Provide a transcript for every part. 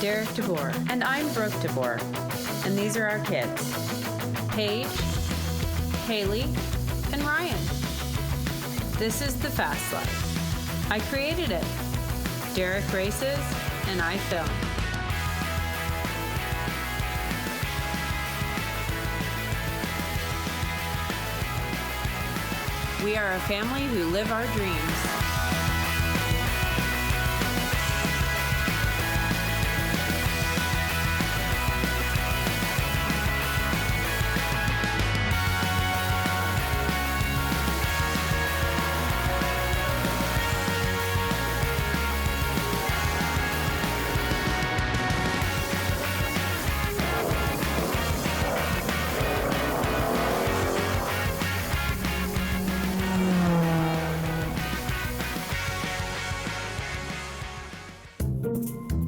Derek DeBoer. And I'm Brooke DeBoer. And these are our kids, Paige, Haylee, and Ryann. This is the Fastlife. I created it. Derek races, and I film. We are a family who live our dreams.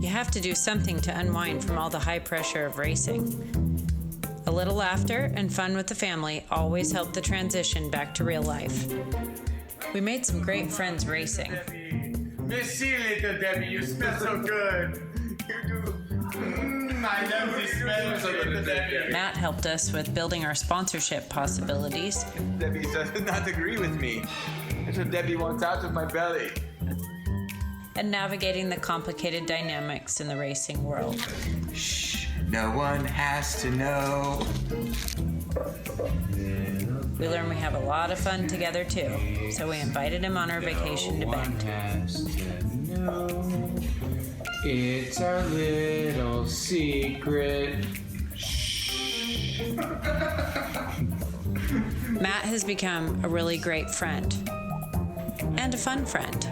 You have to do something to unwind from all the high pressure of racing. A little laughter and fun with the family always help the transition back to real life. We made some great friends racing. Merci, little Debbie, you smell so good. You do. I love the smell of little Debbie. Matt helped us with building our sponsorship possibilities. Debbie does not agree with me. That's what Debbie wants out of my belly. And navigating the complicated dynamics in the racing world. Shh, no one has to know. We learned we have a lot of fun together too, so we invited him on our vacation to Bend. Has to know. It's our little secret. Shh. Matt has become a really great friend and a fun friend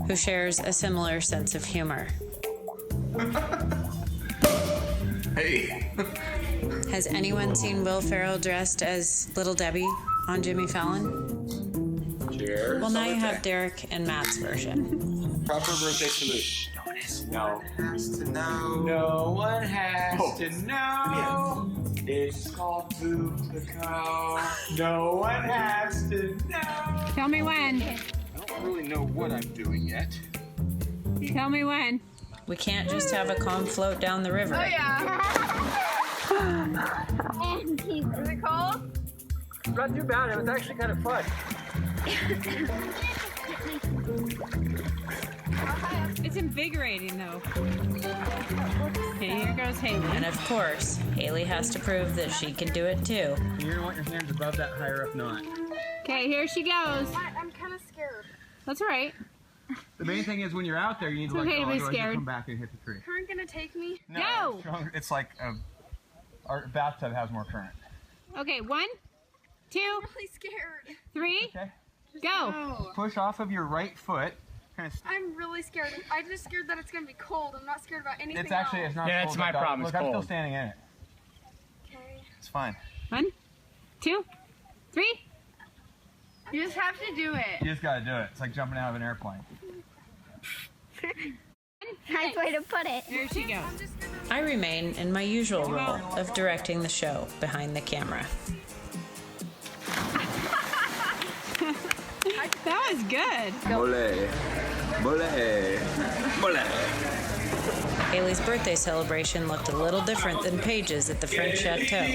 who shares a similar sense of humor. Hey. Has anyone seen Will Ferrell dressed as Little Debbie on Jimmy Fallon? Cheers. Well, now you have Derek and Matt's version. Proper birthday salute. No. Has to know. No one has to know. Yeah. It's called Boop the Cow. No one has to know. Tell me when. I don't really know what I'm doing yet. Tell me when. We can't just have a calm float down the river. Oh yeah. Is it cold? Not too bad. It was actually kind of fun. It's invigorating though. Okay, here goes Haylee. And of course, Haylee has to prove that she can do it too. You're gonna want your hands above that higher up knot. Okay, here she goes. I'm kind of scared. That's all right. The main thing is when you're out there, you need to It's okay to be otherwise you'll scared. come back and hit the tree. Current gonna take me? Go! It's like our bathtub has more current. Okay, 1, 2, I'm really scared. 3, Okay. go. No. Push off of your right foot. Kind of. I'm really scared. I'm just scared that it's gonna be cold. I'm not scared about anything It's actually else. it's not. Yeah, cold it's my up, dog. problem, Look, it's I'm still cold. standing in it. Okay. It's fine. 1, 2, 3. You just have to do it. You just gotta do it. It's like jumping out of an airplane. Nice way to put it. Here she goes. I'm just gonna. I remain in my usual role of directing the show behind the camera. That was good. Mole. Mole. Mole. Haley's birthday celebration looked a little different than Paige's at the French Chateau.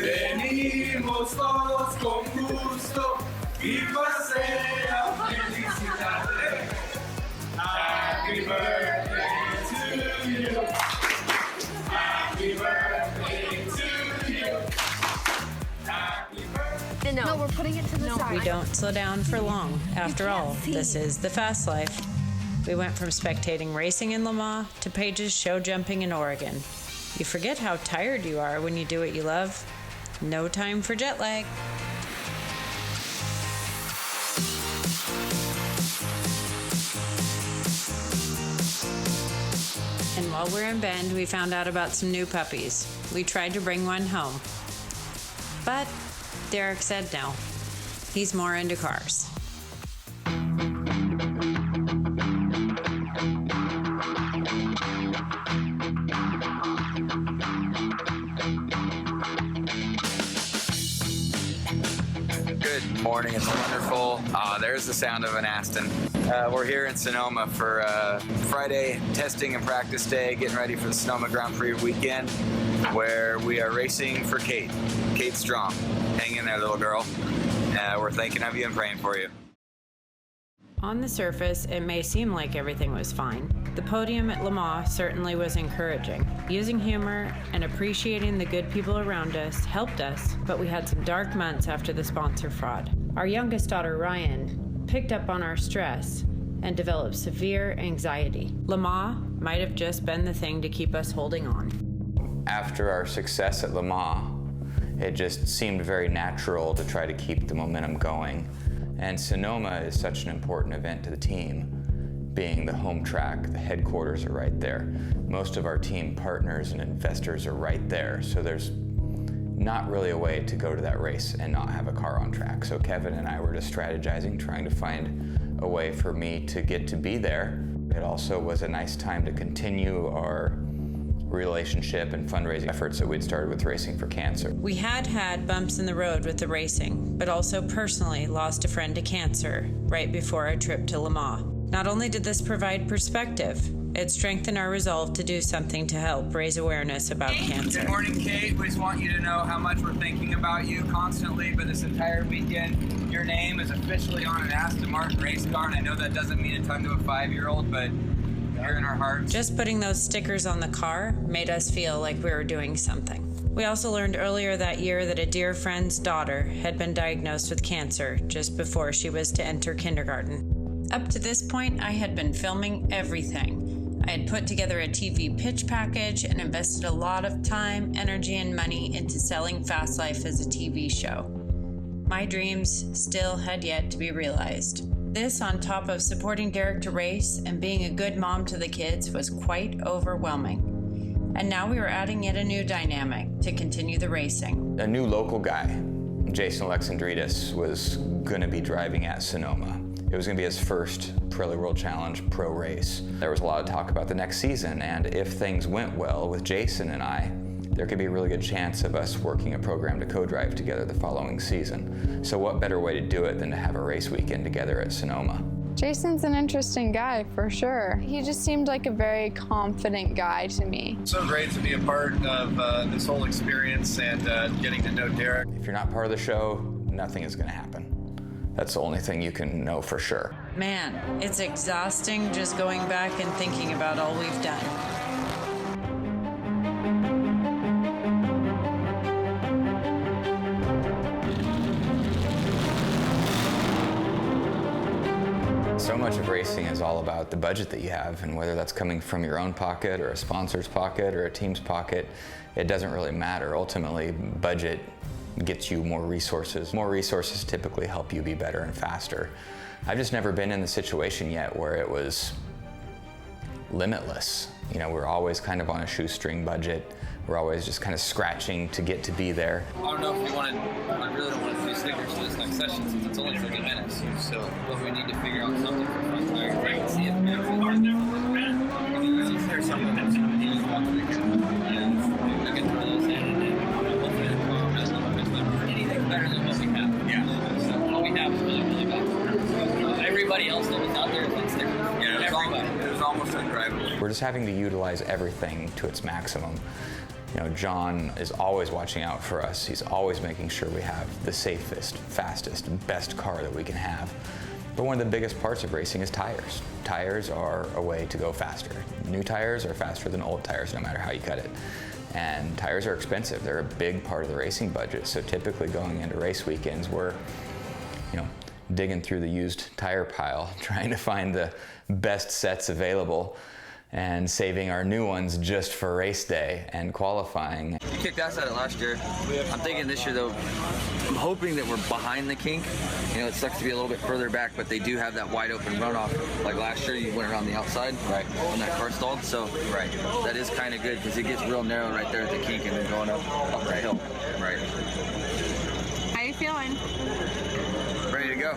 Venimos todos con gusto y pasea felicitarte. Happy birthday to you. Happy birthday to you. Happy birthday. No, we're putting it to the side. We don't slow down for long. After all, this is the fast life. We went from spectating racing in Le Mans to Paige's show jumping in Oregon. You forget how tired you are when you do what you love. No time for jet lag. And while we're in Bend, we found out about some new puppies. We tried to bring one home. But Derek said no. He's more into cars. Good morning. It's wonderful. There's the sound of an Aston. We're here in Sonoma for Friday testing and practice day, getting ready for the Sonoma Grand Prix weekend, where we are racing for Kate Strong. Hang in there, little girl. We're thinking of you and praying for you. On the surface, it may seem like everything was fine. The podium at Le Mans certainly was encouraging. Using humor and appreciating the good people around us helped us, but we had some dark months after the sponsor fraud. Our youngest daughter, Ryann, picked up on our stress and developed severe anxiety. Le Mans might have just been the thing to keep us holding on. After our success at Le Mans, it just seemed very natural to try to keep the momentum going. And Sonoma is such an important event to the team. Being the home track, the headquarters are right there. Most of our team partners and investors are right there, so there's not really a way to go to that race and not have a car on track. So Kevin and I were just strategizing, trying to find a way for me to get to be there. It also was a nice time to continue our relationship and fundraising efforts that we'd started with Racing for Cancer. We had bumps in the road with the racing, but also personally lost a friend to cancer right before our trip to Le Mans. Not only did this provide perspective, it strengthened our resolve to do something to help raise awareness about cancer. Good morning, Kate. We just want you to know how much we're thinking about you constantly for this entire weekend. Your name is officially on an Aston Martin race car, and I know that doesn't mean a ton to a 5-year-old, but you're in our hearts. Just putting those stickers on the car made us feel like we were doing something. We also learned earlier that year that a dear friend's daughter had been diagnosed with cancer just before she was to enter kindergarten. Up to this point, I had been filming everything. I had put together a TV pitch package and invested a lot of time, energy, and money into selling Fastlife as a TV show. My dreams still had yet to be realized. This, on top of supporting Derek to race and being a good mom to the kids, was quite overwhelming. And now we were adding yet a new dynamic to continue the racing. A new local guy, Jason Alexandridis, was going to be driving at Sonoma. It was going to be his first Pirelli World Challenge pro race. There was a lot of talk about the next season, and if things went well with Jason and I, there could be a really good chance of us working a program to co-drive together the following season. So what better way to do it than to have a race weekend together at Sonoma? Jason's an interesting guy, for sure. He just seemed like a very confident guy to me. So great to be a part of this whole experience and getting to know Derek. If you're not part of the show, nothing is going to happen. That's the only thing you can know for sure. Man, it's exhausting just going back and thinking about all we've done. So much of racing is all about the budget that you have, and whether that's coming from your own pocket or a sponsor's pocket or a team's pocket, it doesn't really matter. Ultimately, budget gets you more resources. More resources typically help you be better and faster. I've just never been in the situation yet where it was limitless. You know, we're always kind of on a shoestring budget. We're always just kind of scratching to get to be there. I don't know if we want to, I really don't want to do stickers to this next session since it's only 30 minutes. So, but we need to figure out something for front tire. Right? And see if there's something that's going to be used once we can get through those and hopefully anything better than what we have. Yeah. So what we have is really, really bad. Everybody else that was out there thinks they're It was almost undrivable. We're just having to utilize everything to its maximum. You know, John is always watching out for us. He's always making sure we have the safest, fastest, best car that we can have. But one of the biggest parts of racing is tires. Tires are a way to go faster. New tires are faster than old tires, no matter how you cut it. And tires are expensive. They're a big part of the racing budget. So typically going into race weekends, we're, you know, digging through the used tire pile, trying to find the best sets available and saving our new ones just for race day and qualifying. We kicked ass at it last year. I'm thinking this year, though, I'm hoping that we're behind the kink. You know, it sucks to be a little bit further back, but they do have that wide open runoff. Like last year, you went around the outside right when that car stalled. So right, that is kind of good because it gets real narrow right there at the kink and then going up the hill. Right. How you feeling? Ready to go.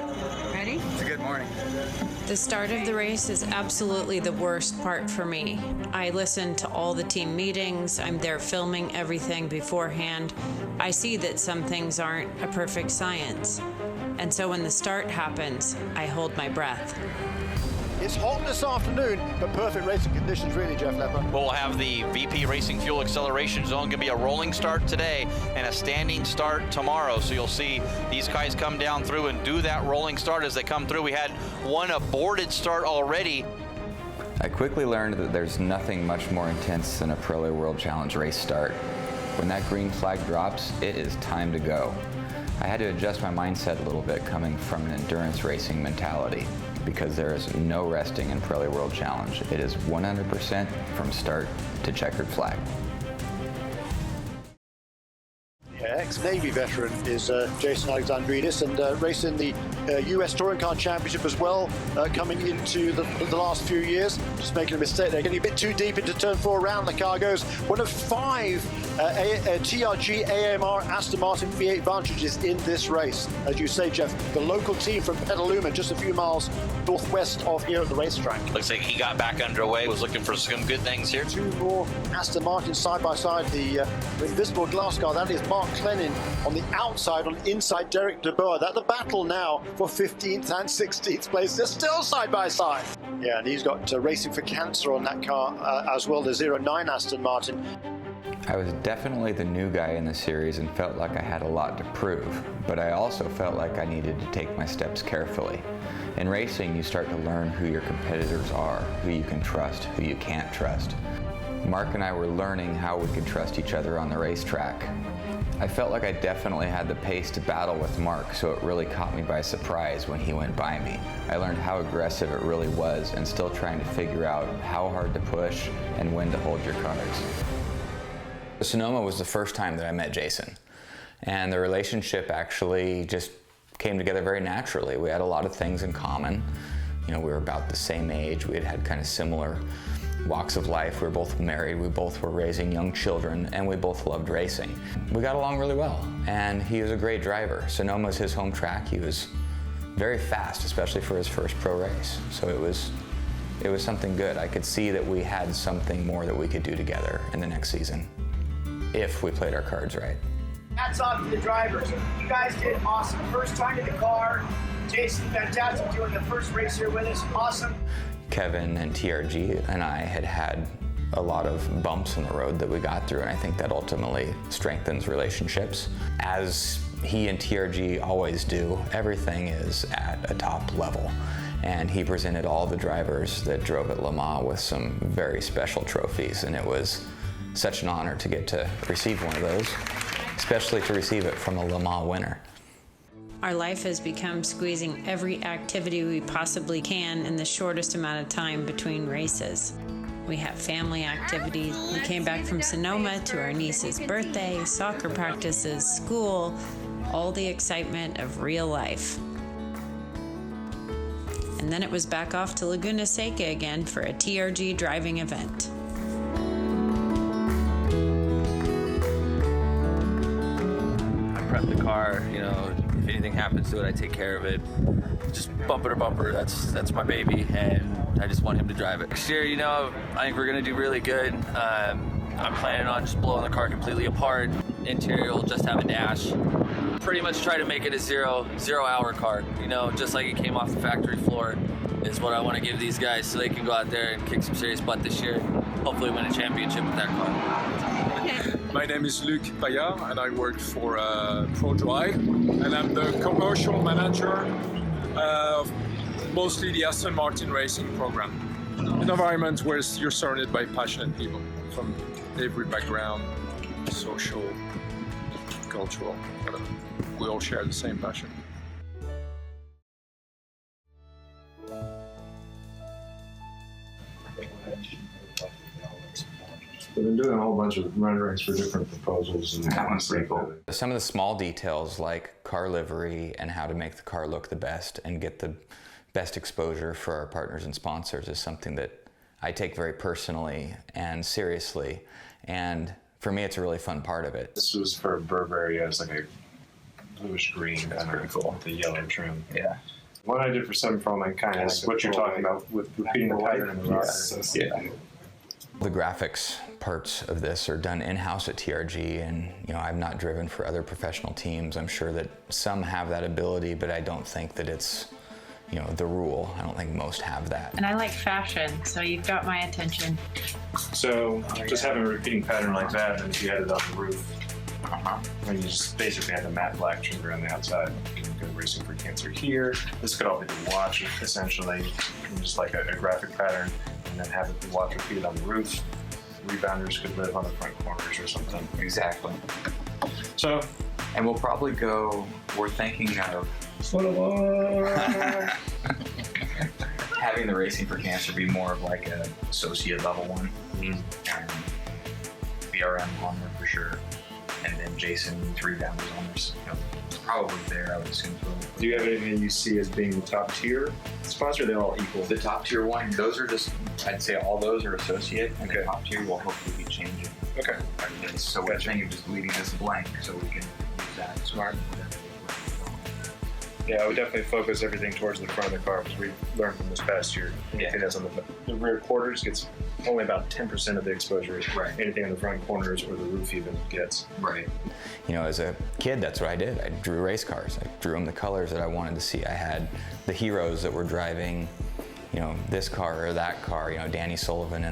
Ready? It's a good morning. The start of the race is absolutely the worst part for me. I listen to all the team meetings. I'm there filming everything beforehand. I see that some things aren't a perfect science. And so when the start happens, I hold my breath. It's hot this afternoon, but perfect racing conditions really, Jeff Lepper. We'll have the VP Racing Fuel Acceleration Zone. Going to be a rolling start today and a standing start tomorrow. So you'll see these guys come down through and do that rolling start as they come through. We had one aborted start already. I quickly learned that there's nothing much more intense than a Pirelli World Challenge race start. When that green flag drops, it is time to go. I had to adjust my mindset a little bit coming from an endurance racing mentality, because there is no resting in Pirelli World Challenge. It is 100% from start to checkered flag. Yeah, ex-Navy veteran is Jason Alexandridis, and racing the US Touring Car Championship as well, coming into the last few years. Just making a mistake there, getting a bit too deep into turn 4. Around the car goes. One of 5 TRG AMR Aston Martin V8 Vantages in this race. As you say, Jeff, the local team from Petaluma, just a few miles northwest of here at the racetrack. Looks like he got back underway, was looking for some good things here. 2 more Aston Martins side by side. The invisible glass car, that is Mark Clennin on the outside, on the inside Derek DeBoer. That's the battle now for 15th and 16th place. They're still side by side. Yeah, and he's got Racing for Cancer on that car as well, the 09 Aston Martin. I was definitely the new guy in the series and felt like I had a lot to prove, but I also felt like I needed to take my steps carefully. In racing, you start to learn who your competitors are, who you can trust, who you can't trust. Mark and I were learning how we could trust each other on the racetrack. I felt like I definitely had the pace to battle with Mark, so it really caught me by surprise when he went by me. I learned how aggressive it really was, and still trying to figure out how hard to push and when to hold your cards. Sonoma was the first time that I met Jason, and the relationship actually just came together very naturally. We had a lot of things in common. You know, we were about the same age. We had kind of similar walks of life. We were both married, we both were raising young children, and we both loved racing. We got along really well, and he was a great driver. Sonoma's his home track. He was very fast, especially for his first pro race. So it was something good. I could see that we had something more that we could do together in the next season, if we played our cards right. Hats off to the drivers. You guys did awesome. First time in the car. Jason, fantastic doing the first race here with us. Awesome. Kevin and TRG and I had a lot of bumps in the road that we got through, and I think that ultimately strengthens relationships. As he and TRG always do, everything is at a top level. And he presented all the drivers that drove at Le Mans with some very special trophies, and it was such an honor to get to receive one of those, especially to receive it from a Le Mans winner. Our life has become squeezing every activity we possibly can in the shortest amount of time between races. We have family activities. We came back from Sonoma to our niece's birthday, soccer practices, school, all the excitement of real life. And then it was back off to Laguna Seca again for a TRG driving event. I prep the car, you know, if anything happens to it, I take care of it. Just bumper to bumper, that's my baby, and I just want him to drive it. Next year, you know, I think we're gonna do really good. I'm planning on just blowing the car completely apart. Interior will just have a dash. Pretty much try to make it a zero-hour car. You know, just like it came off the factory floor is what I want to give these guys, so they can go out there and kick some serious butt this year. Hopefully win a championship with that car. My name is Luc Payard, and I work for ProDrive, and I'm the commercial manager of mostly the Aston Martin racing program. An environment where you're surrounded by passionate people from every background, social, cultural, whatever. We all share the same passion. We've been doing a whole bunch of renderings for different proposals, and that one's pretty cool. Some of the small details like car livery and how to make the car look the best and get the best exposure for our partners and sponsors is something that I take very personally and seriously, and for me it's a really fun part of it. This was for Burberry as like a bluish green, kind of cool, with the yellow trim. Yeah. What I did for 7 Pro Man kind of is what you're talking about with repeating the pattern in the roster. The the graphics parts of this are done in-house at TRG, and I've not driven for other professional teams. I'm sure that some have that ability, but I don't think that it's the rule. I don't think most have that. And I like fashion, so you've got my attention. So just having a repeating pattern like that, and if you had it on the roof, when you just basically have a matte black trimmer on the outside, you can go racing for cancer here. This could all be the watch, essentially, just like a graphic pattern, and then have the watch repeated on the roof. Rebounders could live on the front corners or something. Exactly. So, and we'll probably go, we're thinking of having the Racing for Cancer be more of like a associate level one, and BRM on there for sure, and then Jason 3 rebounders on there. Probably there, I would assume. Do you have anything that you see as being the top tier sponsor? Are they all equal? The top tier one, those are just, I'd say all those are associate, and the top tier will hopefully be changing. Okay. So we're thinking of just leaving this blank so we can use that. Smart. Yeah, I would definitely focus everything towards the front of the car, because we learned from this past year. Anything that's on the rear quarters gets only about 10% of the exposure. Right. Anything on the front corners or the roof even gets. Right. As a kid, that's what I did. I drew race cars. I drew them the colors that I wanted to see. I had the heroes that were driving, this car or that car. Danny Sullivan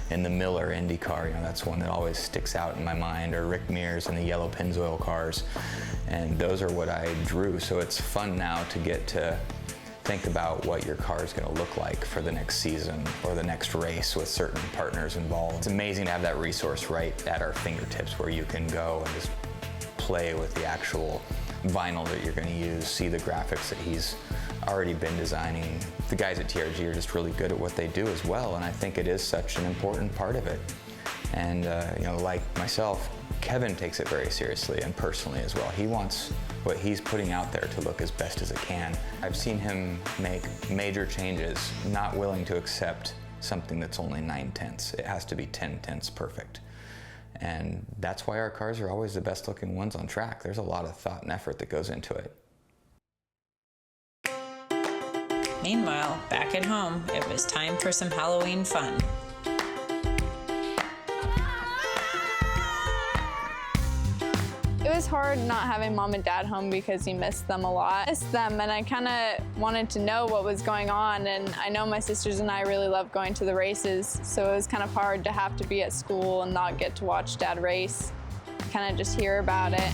in the Miller Indy car. That's one that always sticks out in my mind. Or Rick Mears in the yellow Pennzoil cars. And those are what I drew. So it's fun now to get to think about what your car is going to look like for the next season or the next race with certain partners involved. It's amazing to have that resource right at our fingertips where you can go and just play with the actual vinyl that you're going to use, see the graphics that he's already been designing. The guys at TRG are just really good at what they do as well, and I think it is such an important part of it. And like myself, Kevin takes it very seriously and personally as well. He wants what he's putting out there to look as best as it can. I've seen him make major changes, not willing to accept something that's only 9/10. It has to be 10/10 perfect. And that's why our cars are always the best looking ones on track. There's a lot of thought and effort that goes into it. Meanwhile, back at home, it was time for some Halloween fun. It was hard not having mom and dad home because he missed them a lot. I missed them, and I kind of wanted to know what was going on, and I know my sisters and I really love going to the races, so it was kind of hard to have to be at school and not get to watch dad race, kind of just hear about it.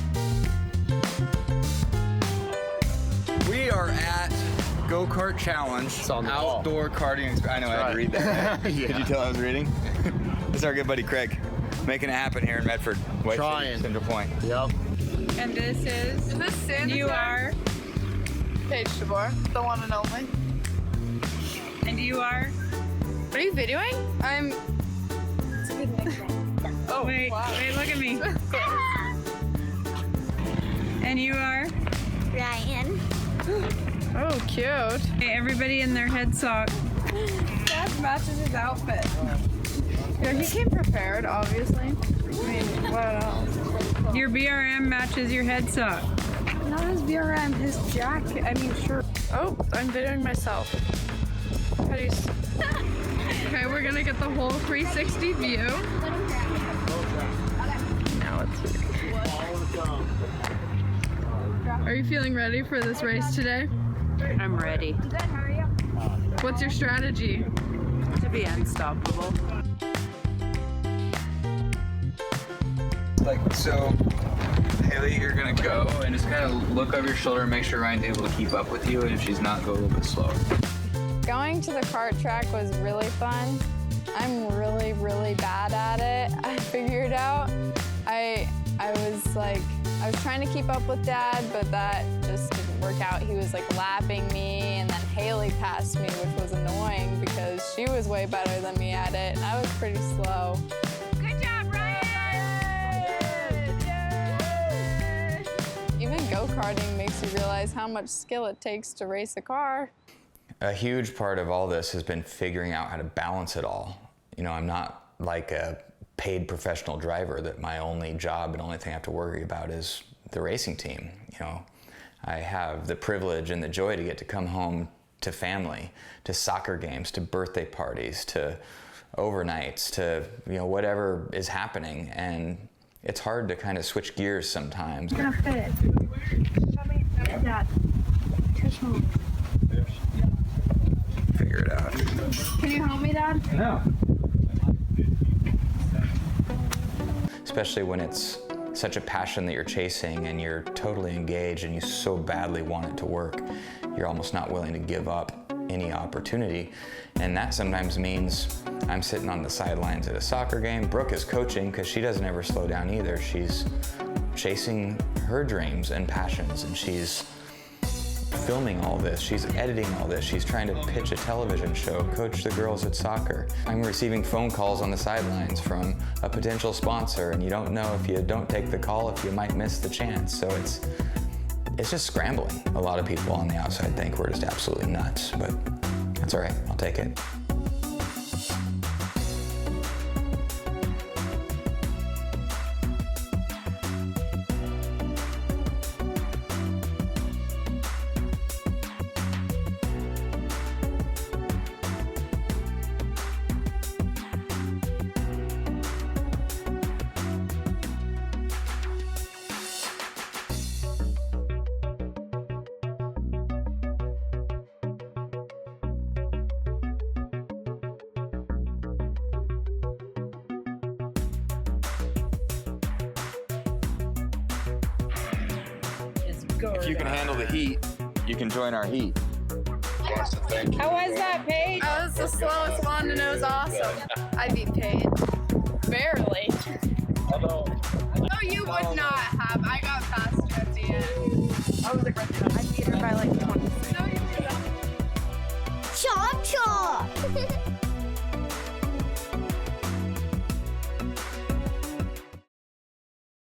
We are at Go-Kart Challenge, outdoor karting. I know, I had to read that. Did you tell I was reading? This is our good buddy Craig, making it happen here in Medford. Trying. Central Point. Yep. And this is this Santa? You are Paige DeBoer, the one and only. And you are? What are you videoing? I'm. Oh wait, wow. Wait, look at me. And you are? Ryann. Oh, cute. Hey, everybody in their head sock. That matches his outfit. Yeah, he came prepared, obviously. I mean, what else? Your BRM matches your head sock. Not his BRM, his jacket. I mean, shirt. Oh, I'm videoing myself. How do you? Okay, we're gonna get the whole 360 view. Now it's. Are you feeling ready for this race today? I'm ready. What's your strategy? To be unstoppable. So, Haylee, you're gonna go and just kind of look over your shoulder and make sure Ryan's able to keep up with you, and if she's not, go a little bit slower. Going to the kart track was really fun. I'm really, really bad at it. I figured out. I was trying to keep up with Dad, but that just didn't work out. He was lapping me, and then Haylee passed me, which was annoying because she was way better than me at it, and I was pretty slow. Good job, Ryann! Even go-karting makes you realize how much skill it takes to race a car. A huge part of all this has been figuring out how to balance it all. I'm not like a paid professional driver that my only job and only thing I have to worry about is the racing team. I have the privilege and the joy to get to come home to family, to soccer games, to birthday parties, to overnights to, you know, whatever is happening, and it's hard to kind of switch gears sometimes. Gonna fit. Dad. Figure it out. Can you help me, Dad? No. Especially when it's such a passion that you're chasing and you're totally engaged and you so badly want it to work, you're almost not willing to give up any opportunity. And that sometimes means I'm sitting on the sidelines at a soccer game. Brooke is coaching because she doesn't ever slow down either. She's chasing her dreams and passions, and she's filming all this, she's editing all this, she's trying to pitch a television show, coach the girls at soccer. I'm receiving phone calls on the sidelines from a potential sponsor, and you don't know if you don't take the call if you might miss the chance. So it's just scrambling. A lot of people on the outside think we're just absolutely nuts, but that's all right, I'll take it. If you can handle the heat, you can join our heat. How was that, Paige? I was the slowest one and it was awesome. I beat Paige. Barely. No, you would not have. I got faster at the end. I was like, I beat her by like 20. No, you didn't. Chop chop!